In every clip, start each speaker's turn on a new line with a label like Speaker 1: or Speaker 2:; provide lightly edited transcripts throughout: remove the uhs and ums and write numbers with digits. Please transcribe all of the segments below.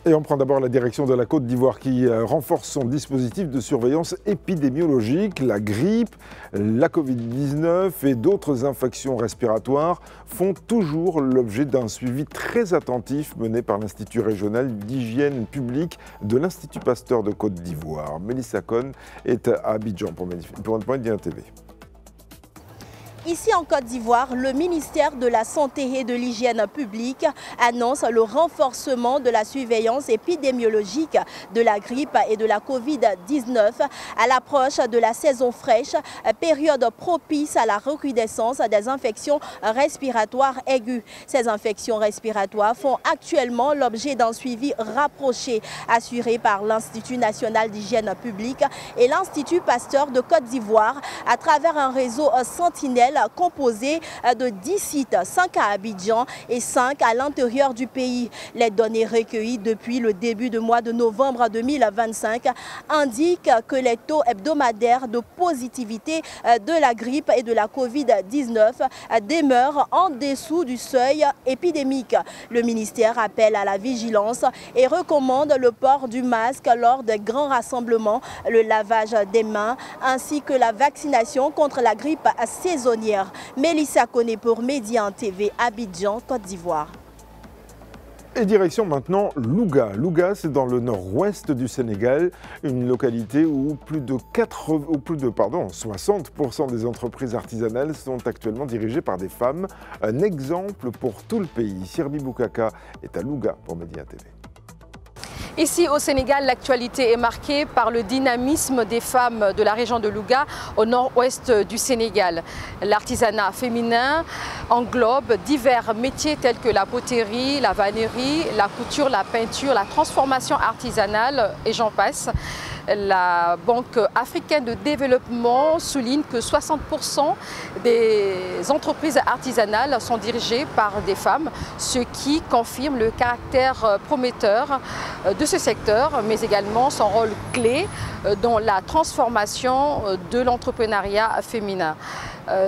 Speaker 1: Et on prend d'abord la direction de la Côte d'Ivoire qui renforce son dispositif de surveillance épidémiologique. La grippe, la Covid-19 et d'autres infections respiratoires font toujours l'objet d'un suivi très attentif mené par l'Institut régional d'hygiène publique de l'Institut Pasteur de Côte d'Ivoire. Mélissa Cohn est à Abidjan pour Médien TV.
Speaker 2: Ici en Côte d'Ivoire, le ministère de la Santé et de l'Hygiène publique annonce le renforcement de la surveillance épidémiologique de la grippe et de la Covid-19 à l'approche de la saison fraîche, période propice à la recrudescence des infections respiratoires aiguës. Ces infections respiratoires font actuellement l'objet d'un suivi rapproché assuré par l'Institut national d'hygiène publique et l'Institut Pasteur de Côte d'Ivoire à travers un réseau sentinelle composé de 10 sites, 5 à Abidjan et 5 à l'intérieur du pays. Les données recueillies depuis le début du mois de novembre 2025 indiquent que les taux hebdomadaires de positivité de la grippe et de la Covid-19 demeurent en dessous du seuil épidémique. Le ministère appelle à la vigilance et recommande le port du masque lors des grands rassemblements, le lavage des mains ainsi que la vaccination contre la grippe saisonnière. Mélissa Cohn pour Médien TV, Abidjan, Côte d'Ivoire.
Speaker 1: Et direction maintenant Louga. Louga, c'est dans le nord-ouest du Sénégal, une localité où plus de 60% des entreprises artisanales sont actuellement dirigées par des femmes. Un exemple pour tout le pays. Sirbi Boukaka est à Louga pour Médien TV.
Speaker 3: Ici au Sénégal, l'actualité est marquée par le dynamisme des femmes de la région de Louga au nord-ouest du Sénégal. L'artisanat féminin englobe divers métiers tels que la poterie, la vannerie, la couture, la peinture, la transformation artisanale et j'en passe. La Banque africaine de développement souligne que 60% des entreprises artisanales sont dirigées par des femmes, ce qui confirme le caractère prometteur de ce secteur, mais également son rôle clé dans la transformation de l'entrepreneuriat féminin.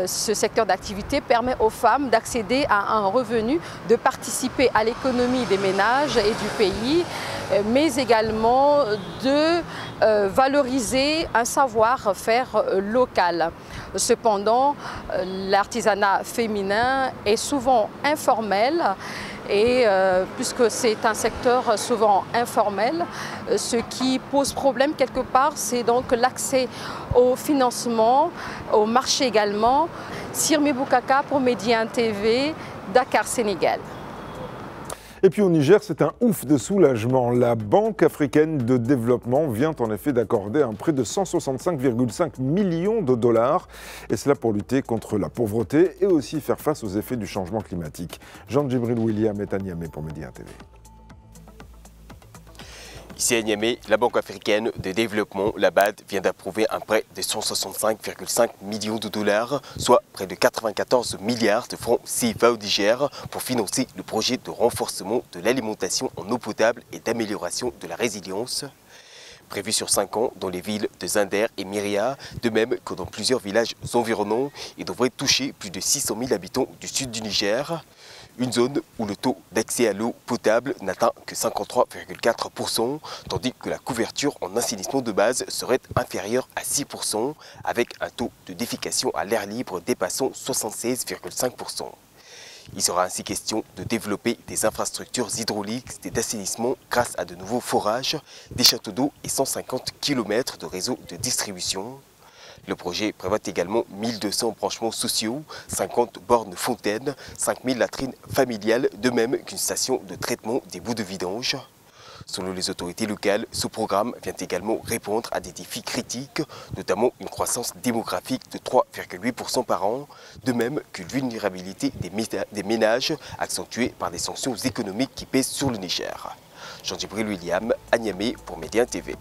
Speaker 3: Ce secteur d'activité permet aux femmes d'accéder à un revenu, de participer à l'économie des ménages et du pays, mais également de valoriser un savoir-faire local. Cependant, l'artisanat féminin est souvent informel et puisque c'est un secteur souvent informel, ce qui pose problème quelque part, c'est donc l'accès au financement, au marché également. Sirmi Boukaka pour Médien TV, Dakar, Sénégal.
Speaker 1: Et puis au Niger, c'est un ouf de soulagement. La Banque africaine de développement vient en effet d'accorder un prêt de 165,5 millions de dollars. Et cela pour lutter contre la pauvreté et aussi faire face aux effets du changement climatique. Jean-Djibril William est à Niamey pour Médien TV.
Speaker 4: Ici à Niamey, la Banque africaine de développement, la BAD, vient d'approuver un prêt de 165,5 millions de dollars, soit près de 94 milliards de francs CFA au Niger, pour financer le projet de renforcement de l'alimentation en eau potable et d'amélioration de la résilience. Prévu sur 5 ans dans les villes de Zinder et Myria, de même que dans plusieurs villages environnants, et devrait toucher plus de 600 000 habitants du sud du Niger. Une zone où le taux d'accès à l'eau potable n'atteint que 53,4%, tandis que la couverture en assainissement de base serait inférieure à 6%, avec un taux de défécation à l'air libre dépassant 76,5%. Il sera ainsi question de développer des infrastructures hydrauliques et d'assainissement grâce à de nouveaux forages, des châteaux d'eau et 150 km de réseau de distribution. Le projet prévoit également 1200 branchements sociaux, 50 bornes fontaines, 5000 latrines familiales, de même qu'une station de traitement des boues de vidange. Selon les autorités locales, ce programme vient également répondre à des défis critiques, notamment une croissance démographique de 3,8% par an, de même qu'une vulnérabilité des ménages accentuée par des sanctions économiques qui pèsent sur le Niger. Jean-Djibril William, à Niamey pour Médien TV.